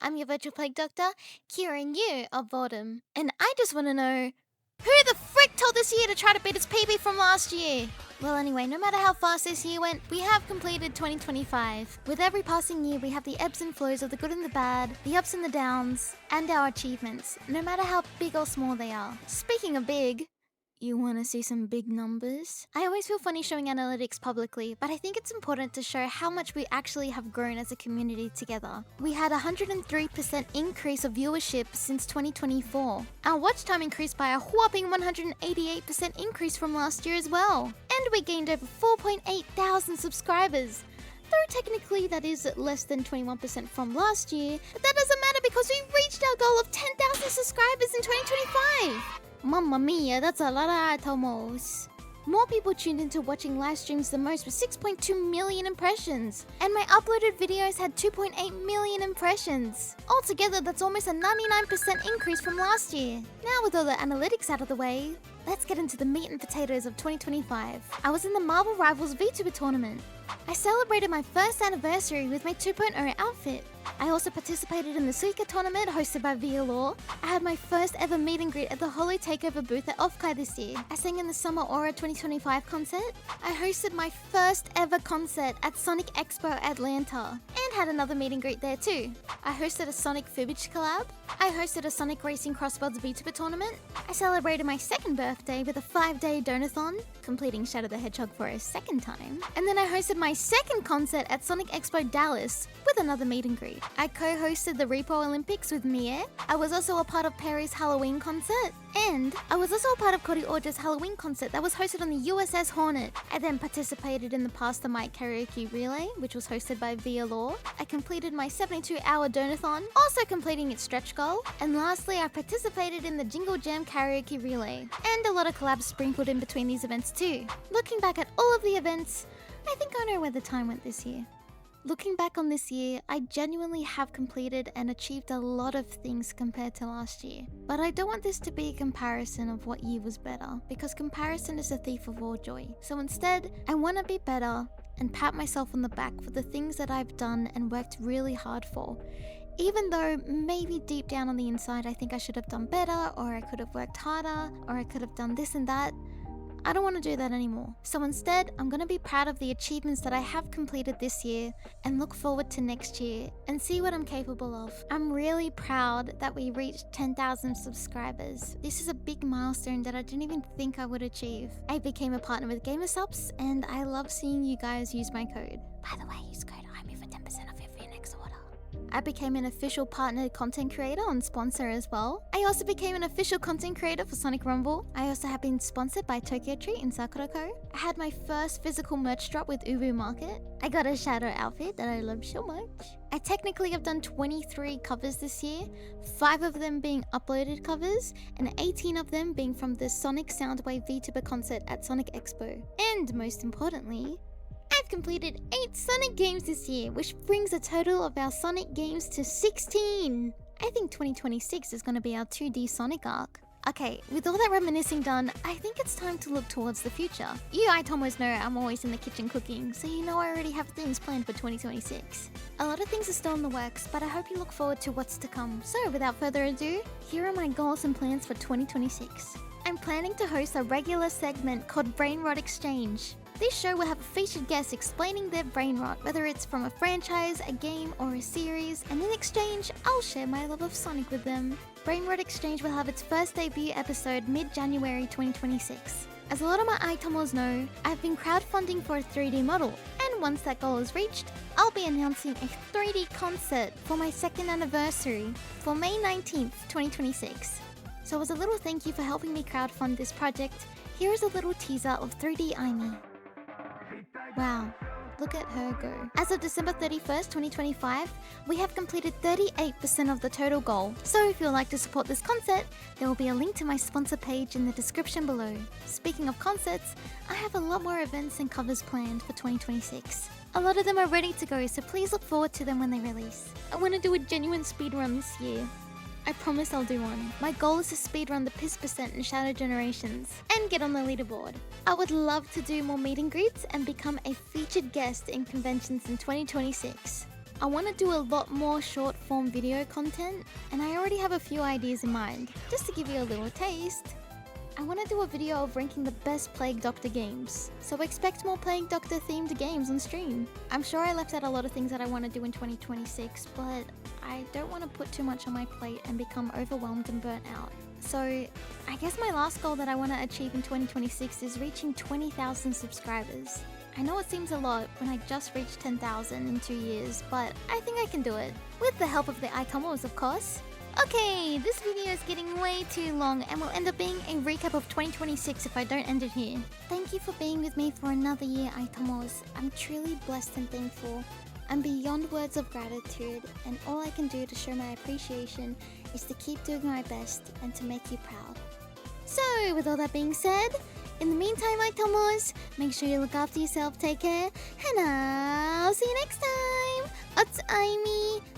I'm your virtual plague doctor, curing you of boredom. And I just want to know, who the frick told this year to try to beat its PB from last year? Well, anyway, no matter how fast this year went, we have completed 2025. With every passing year, we have the ebbs and flows of the good and the bad, the ups and the downs, and our achievements, no matter how big or small they are. Speaking of big, you want to see some big numbers? I always feel funny showing analytics publicly, but I think it's important to show how much we actually have grown as a community together. We had a 103% increase of viewership since 2024. Our watch time increased by a whopping 188% increase from last year as well. And we gained over 4,800 subscribers. Though technically that is less than 21% from last year, but that doesn't matter because we reached our goal of 10,000 subscribers in 2025. Mamma mia, that's a lot of Aitomos. More people tuned into watching live streams than most with 6.2 million impressions. And my uploaded videos had 2.8 million impressions. Altogether, that's almost a 99% increase from last year. Now with all the analytics out of the way, let's get into the meat and potatoes of 2025. I was in the Marvel Rivals VTuber tournament. I celebrated my first anniversary with my 2.0 outfit. I also participated in the Suika tournament hosted by VLaw. I had my first ever meet and greet at the Holo Takeover booth at Offkai this year. I sang in the Summer Aura 2025 concert. I hosted my first ever concert at Sonic Expo Atlanta and had another meet and greet there too. I hosted a Sonic Fibbage collab. I hosted a Sonic Racing Crossbuds VTuber tournament. I celebrated my second birthday with a 5-day donathon, completing Shadow the Hedgehog for a second time. And then I hosted my second concert at Sonic Expo Dallas with another meet and greet. I co-hosted the Repo Olympics with Mie. I was also a part of Perry's Halloween concert. And I was also a part of Cody Orge's Halloween concert that was hosted on the USS Hornet. I then participated in the Pass the Mic karaoke relay, which was hosted by VLaw. I completed my 72-hour donathon, also completing its stretch goal. And lastly, I participated in the Jingle Jam karaoke relay. And a lot of collabs sprinkled in between these events too. Looking back at all of the events, I think I know where the time went this year. Looking back on this year, I genuinely have completed and achieved a lot of things compared to last year. But I don't want this to be a comparison of what year was better, because comparison is a thief of all joy. So instead, I want to be better and pat myself on the back for the things that I've done and worked really hard for. Even though maybe deep down on the inside I think I should have done better, or I could have worked harder, or I could have done this and that. I don't want to do that anymore. So instead, I'm going to be proud of the achievements that I have completed this year and look forward to next year and see what I'm capable of. I'm really proud that we reached 10,000 subscribers. This is a big milestone that I didn't even think I would achieve. I became a partner with GamerSubs and I love seeing you guys use my code. By the way, use code aimee for 10% off your next order. I became an official partnered content creator on Sponsor as well. I also became an official content creator for Sonic Rumble. I also have been sponsored by Tokyo Treat in Sakurako. I had my first physical merch drop with Ubu Market. I got a Shadow outfit that I love so much. I technically have done 23 covers this year, 5 of them being uploaded covers, and 18 of them being from the Sonic Soundwave VTuber concert at Sonic Expo. And most importantly, I've completed 8 Sonic games this year, which brings a total of our Sonic games to 16. I think 2026 is going to be our 2D Sonic arc. Okay, with all that reminiscing done, I think it's time to look towards the future. You Aitomos know I'm always in the kitchen cooking, so you know I already have things planned for 2026. A lot of things are still in the works, but I hope you look forward to what's to come. So without further ado, here are my goals and plans for 2026. I'm planning to host a regular segment called Brain Rot Exchange. This show will have a featured guest explaining their brain rot, whether it's from a franchise, a game, or a series, and in exchange, I'll share my love of Sonic with them. Brain Rot Exchange will have its first debut episode mid-January 2026. As a lot of my Aitomos know, I've been crowdfunding for a 3D model, and once that goal is reached, I'll be announcing a 3D concert for my second anniversary for May 19th, 2026. So as a little thank you for helping me crowdfund this project, here is a little teaser of 3D Aimee. Wow, look at her go. As of December 31st, 2025, we have completed 38% of the total goal. So if you'd like to support this concert, there will be a link to my sponsor page in the description below. Speaking of concerts, I have a lot more events and covers planned for 2026. A lot of them are ready to go, so please look forward to them when they release. I want to do a genuine speedrun this year. I promise I'll do one. My goal is to speedrun the Piss Percent and Shadow Generations and get on the leaderboard. I would love to do more meet and greets and become a featured guest in conventions in 2026. I want to do a lot more short form video content, and I already have a few ideas in mind. Just to give you a little taste, I want to do a video of ranking the best Plague Doctor games, so expect more Plague Doctor themed games on stream. I'm sure I left out a lot of things that I want to do in 2026, but I don't want to put too much on my plate and become overwhelmed and burnt out. So I guess my last goal that I want to achieve in 2026 is reaching 20,000 subscribers. I know it seems a lot when I just reached 10,000 in 2 years, but I think I can do it. With the help of the Aitomos, of course. Okay, this video is getting way too long and will end up being a recap of 2026 if I don't end it here. Thank you for being with me for another year, Aitomos. I'm truly blessed and thankful. I'm beyond words of gratitude, and all I can do to show my appreciation is to keep doing my best and to make you proud. So, with all that being said, in the meantime, Aitomos, make sure you look after yourself, take care, and I'll see you next time! It's Aimee.